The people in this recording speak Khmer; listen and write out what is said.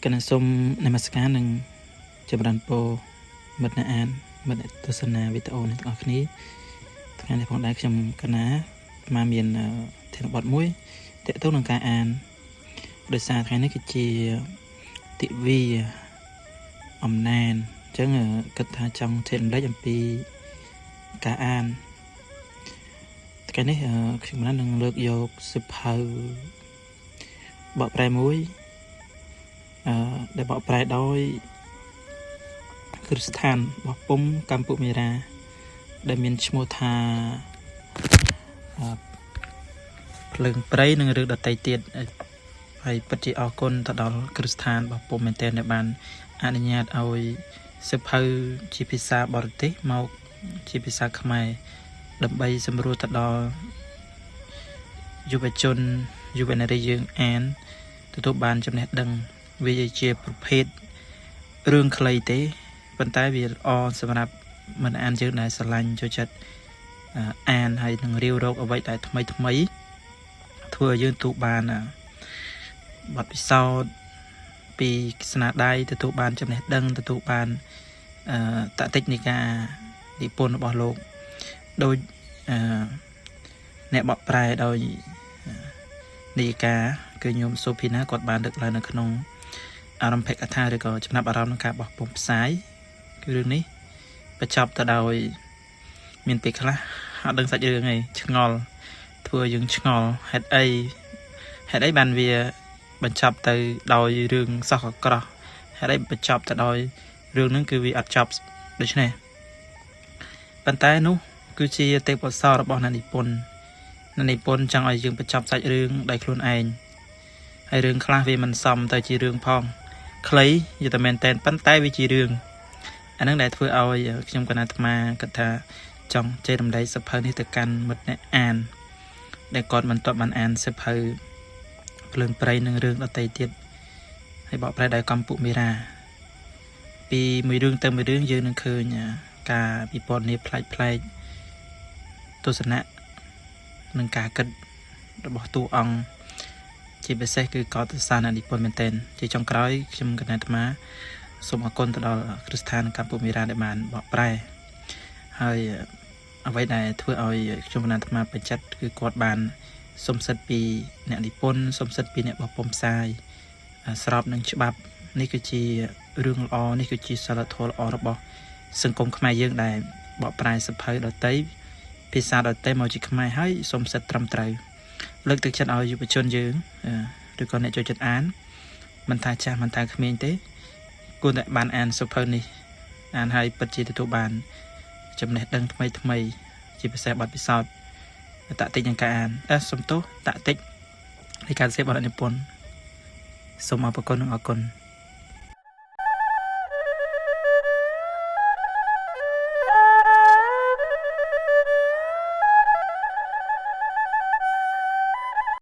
Kena sum namaskar និងចម្រើនពរមិត្តអ្នកអានមិត្តអ្នកទស្សនាវីដេអូនេះទាំងអស់គ្នាថ្ងៃនេះផងដែរខ្ញុំកណាមកមានធានបទមួយតេតទៅនឹងការអានដោយសារថ្ងៃនេះគឺជាទិវាអំណានអញ្ចឹងគិតថាចង់ចែករំលែកអំពីការអានថ្ងៃនេះខ្ញុំនឹងលើកយកសិភៅបកប្រែមួយដែលបកប្រែដោយគ្រឹះស្ថានរបស់ពុំកម្ពុជាមេរ៉ាដែលមានឈ្មោះថាភ្លើងព្រៃនិងរឿងដតីទៀតហើយពិតជាអរគុណទៅដល់គ្រឹះស្ថានរបស់ពុំមែនទែនដែលបានអនុញ្ញាតឲ្យសិភៅជាភាសាបរទេសមកជាភាសាខ្មែរដើម្បីសម្រួលទៅដល់យុវជនយុវនារីយើងអានទទួលបានចំណេះដឹងវាជាប្រភេទរឿងខ្លីទេប៉ុន្តែវាល្អសម្រាប់មិនអានយើងដែលស្រឡាញ់ចូលចិត្តអានហើយនឹងរាវរកអ្វីដែលថ្មីធ្វើឲ្យយើងទទួលបានបទពិសោធន៍ពីស្នាដៃទទួលបានចំណេះដឹងទទួលបានតតិចនៃការនិពន្ធរបស់លោកដោយអ្នកបកប្រែដោយនាយិកាគឺញោមសូភីណាគាត់បានលើកឡើងនៅក្នុងអារម្ភិកថាឬក៏ចំណាប់អារម្មណ៍ក្នុងការបោះពុម្ពផ្សាយគឺរឿងនេះបញ្ចប់ទៅដោយមានពេលខ្លះអត់ដឹងសាច់រឿងឯងឆ្ងល់ធ្វើឲ្យយើងឆ្ងល់ហេតុអីបានវាបញ្ចប់ទៅដោយរឿងសោះអាក្រក់ហេតុអីបញ្ចប់ទៅដោយរឿងហ្នឹងគឺវាអត់ចប់ដូច្នេះប៉ុន្តែនោះគឺជាទេពកោសល្យរបស់អ្នកនិពន្ធចង់ឲ្យយើងបញ្ចប់សាច់រឿងដោយខ្លួនឯងហើយរឿងខ្លះវាមិនសមទៅជារឿងផងខ្លីយល់តែមែនតែនប៉ុន្តែវាជារឿងអានឹងដែលធ្វើឲ្យខ្ញុំកណាអាត្មាគិតថាចង់ចែករំលែកសិភៅនេះទៅកាន់មិត្តអ្នកអានដែលគាត់មិនទាន់បានអានសិភៅភ្លើងព្រៃនិងរឿងដតីទៀតហើយបកប្រែដោយកម្ពុជាមេរ៉ាពីមួយរឿងទៅមួយរឿងយើងនឹងឃើញការពិពណ៌នាប្លែកទស្សនៈនិងការគិតរបស់តួអង្គជាពិសេសគឺកតសាននិពន្ធមែនទែនជាចុងក្រោយខ្ញុំកណាអាត្មាសូមអរគុណទៅដល់គ្រឹះស្ថានកម្ពុជាមេរ៉ាដែលបានបកប្រែហើយអ្វីដែលធ្វើឲ្យខ្ញុំកណាអាត្មាពេញចិត្តគឺគាត់បានសុំសិទ្ធពីអ្នកនិពន្ធសុំសិទ្ធពីអ្នកបោះពុម្ពផ្សាយស្របនឹងច្បាប់នេះគឺជារឿងល្អនេះគឺជាសិលធម៌ល្អរបស់សង្គមខ្មែរយើងដែលបកប្រែសិភៅដតីភាសាដតីមកជាខ្មែរហើយសុំសិទ្ធត្រឹមត្រូវលើកទឹកចិត្តឲ្យយុវជនយើងឬក៏អ្នកចូលចិត្តអានមិនថាចាស់មិនថាក្មេងទេគួរតែបានអានសិភៅនេះអានហើយពិតជាទទួលបានចំណេះដឹងថ្មីជាពិសេសបទពិសោធន៍តតិចនឹងការអានសំទោសតតិចនៃការសេពបទនិពន្ធសូមអរគុណនិងអរគុណ